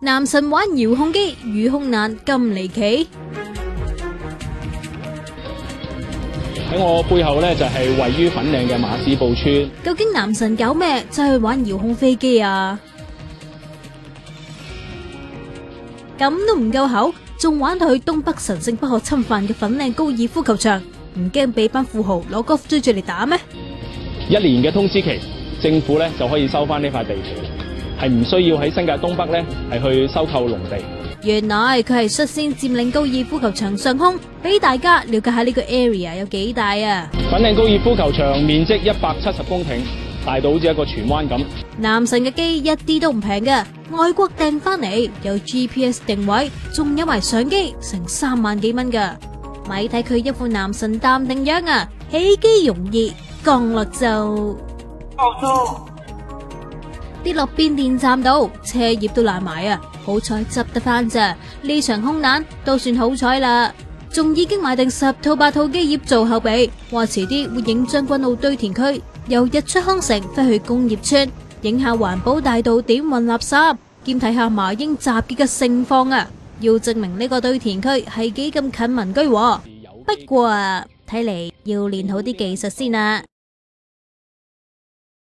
男神玩遙控機遇空難咁離奇。喺我背後呢，就係位於粉嶺嘅馬屎埔村。究竟男神搞咩就係玩遙控飛機啊？咁都唔夠口，仲玩到去東北神聖不可侵犯嘅粉嶺高爾夫球場，唔驚俾班富豪攞 golf 追住嚟打咩？1年嘅通知期，政府呢就可以收翻呢塊地皮，係唔需要喺新界東北呢係去收購農地。原來佢係率先佔領高爾夫球場上空，俾大家了解下呢個 area 有幾大啊！粉嶺高爾夫球場面積170公頃，大到好似一個荃灣咁。男神嘅機一啲都唔平㗎，外國訂翻嚟，有 GPS 定位，仲有埋相機，成3萬幾蚊㗎。咪睇佢一副男神淡定樣啊！起機容易，降落就跌落變電站度，車葉都爛埋啊！好彩執得翻咋，呢場空難都算好彩啦。仲已經買定10套8套機葉做後備，話遲啲會影將軍澳堆填區由日出康城飛去工業村，影下環保大道點運垃圾，兼睇下麻鷹集結嘅盛況啊！要證明呢個堆填區係幾咁近民居喎。不過啊，睇嚟要練好啲技術先啊。